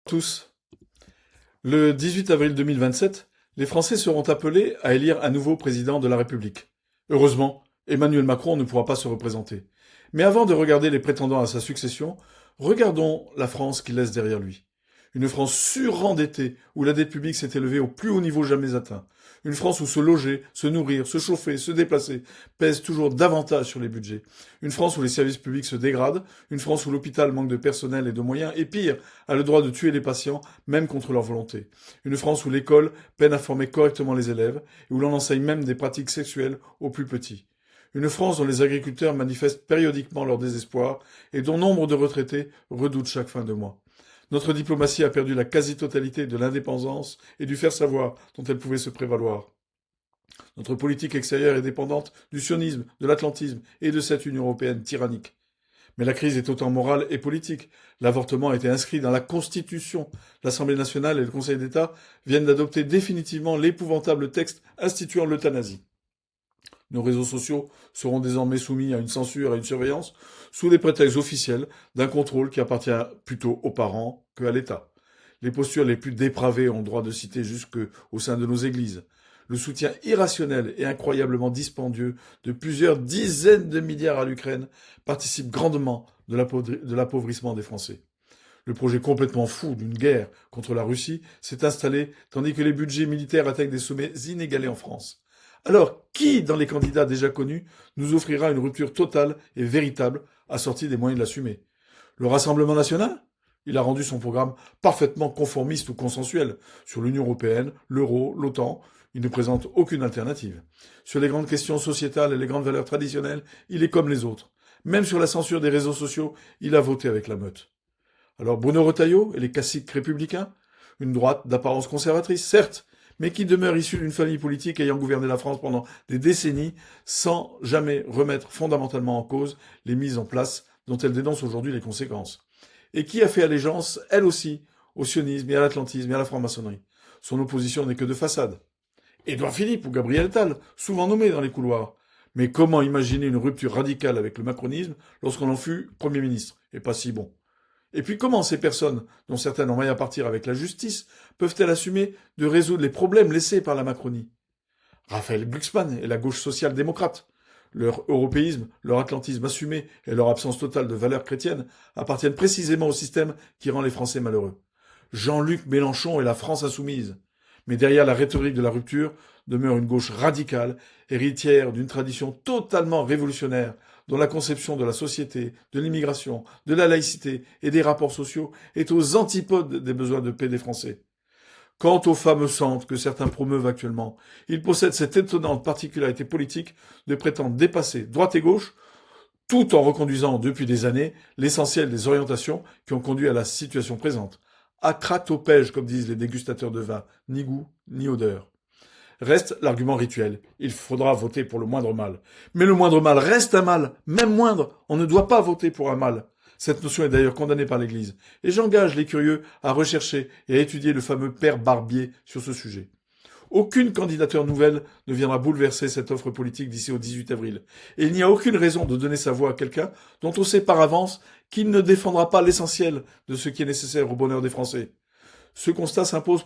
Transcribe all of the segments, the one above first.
Tous. Le 18 avril 2027, les Français seront appelés à élire un nouveau président de la République. Heureusement, Emmanuel Macron ne pourra pas se représenter. Mais avant de regarder les prétendants à sa succession, regardons la France qu'il laisse derrière lui. Une France surendettée où la dette publique s'est élevée au plus haut niveau jamais atteint. Une France où se loger, se nourrir, se chauffer, se déplacer pèse toujours davantage sur les budgets. Une France où les services publics se dégradent. Une France où l'hôpital manque de personnel et de moyens. Et pire, a le droit de tuer les patients, même contre leur volonté. Une France où l'école peine à former correctement les élèves et où l'on enseigne même des pratiques sexuelles aux plus petits. Une France dont les agriculteurs manifestent périodiquement leur désespoir et dont nombre de retraités redoutent chaque fin de mois. Notre diplomatie a perdu la quasi-totalité de l'indépendance et du faire-savoir dont elle pouvait se prévaloir. Notre politique extérieure est dépendante du sionisme, de l'atlantisme et de cette Union européenne tyrannique. Mais la crise est autant morale et politique. L'avortement a été inscrit dans la Constitution. L'Assemblée nationale et le Conseil d'État viennent d'adopter définitivement l'épouvantable texte instituant l'euthanasie. Nos réseaux sociaux seront désormais soumis à une censure et à une surveillance sous les prétextes officiels d'un contrôle qui appartient plutôt aux parents qu'à l'État. Les postures les plus dépravées ont droit de citer jusque au sein de nos églises. Le soutien irrationnel et incroyablement dispendieux de plusieurs dizaines de milliards à l'Ukraine participe grandement de l'appauvrissement des Français. Le projet complètement fou d'une guerre contre la Russie s'est installé tandis que les budgets militaires atteignent des sommets inégalés en France. Alors, qui, dans les candidats déjà connus, nous offrira une rupture totale et véritable, assortie des moyens de l'assumer? Le Rassemblement national? Il a rendu son programme parfaitement conformiste ou consensuel. Sur l'Union européenne, l'euro, l'OTAN, il ne présente aucune alternative. Sur les grandes questions sociétales et les grandes valeurs traditionnelles, il est comme les autres. Même sur la censure des réseaux sociaux, il a voté avec la meute. Alors Bruno Retailleau et les caciques républicains? Une droite d'apparence conservatrice, certes, mais qui demeure issue d'une famille politique ayant gouverné la France pendant des décennies sans jamais remettre fondamentalement en cause les mises en place dont elle dénonce aujourd'hui les conséquences. Et qui a fait allégeance, elle aussi, au sionisme et à l'atlantisme et à la franc-maçonnerie. Son opposition n'est que de façade. Édouard Philippe ou Gabriel Attal, souvent nommés dans les couloirs. Mais comment imaginer une rupture radicale avec le macronisme lorsqu'on en fut Premier ministre? Et pas si bon. Et puis comment ces personnes, dont certaines ont maille à partir avec la justice, peuvent-elles assumer de résoudre les problèmes laissés par la Macronie? Raphaël Glucksmann et la gauche social-démocrate. Leur européisme, leur atlantisme assumé et leur absence totale de valeurs chrétiennes appartiennent précisément au système qui rend les Français malheureux. Jean-Luc Mélenchon et la France insoumise. Mais derrière la rhétorique de la rupture demeure une gauche radicale, héritière d'une tradition totalement révolutionnaire, dont la conception de la société, de l'immigration, de la laïcité et des rapports sociaux est aux antipodes des besoins de paix des Français. Quant aux fameux centres que certains promeuvent actuellement, ils possèdent cette étonnante particularité politique de prétendre dépasser droite et gauche, tout en reconduisant depuis des années l'essentiel des orientations qui ont conduit à la situation présente. À cratopège, comme disent les dégustateurs de vin, ni goût, ni odeur. Reste l'argument rituel. Il faudra voter pour le moindre mal. Mais le moindre mal reste un mal, même moindre. On ne doit pas voter pour un mal. Cette notion est d'ailleurs condamnée par l'Église. Et j'engage les curieux à rechercher et à étudier le fameux Père Barbier sur ce sujet. Aucune candidature nouvelle ne viendra bouleverser cette offre politique d'ici au 18 avril. Et il n'y a aucune raison de donner sa voix à quelqu'un dont on sait par avance qu'il ne défendra pas l'essentiel de ce qui est nécessaire au bonheur des Français. Ce constat n'impose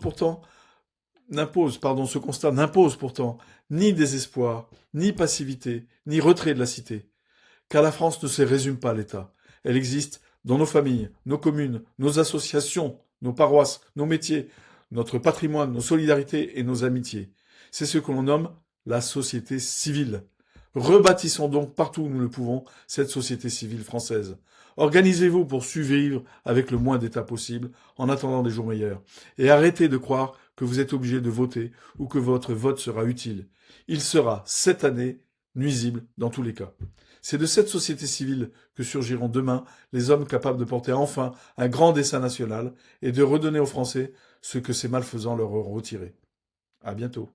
pourtant ni désespoir, ni passivité, ni retrait de la cité. Car la France ne se résume pas à l'État. Elle existe dans nos familles, nos communes, nos associations, nos paroisses, nos métiers, notre patrimoine, nos solidarités et nos amitiés. C'est ce que l'on nomme la société civile. Rebâtissons donc partout où nous le pouvons cette société civile française. Organisez-vous pour survivre avec le moins d'État possible en attendant des jours meilleurs. Et arrêtez de croire que vous êtes obligé de voter ou que votre vote sera utile. Il sera, cette année, nuisible dans tous les cas. C'est de cette société civile que surgiront demain les hommes capables de porter enfin un grand dessein national et de redonner aux Français ce que ces malfaisants leur ont retiré. À bientôt.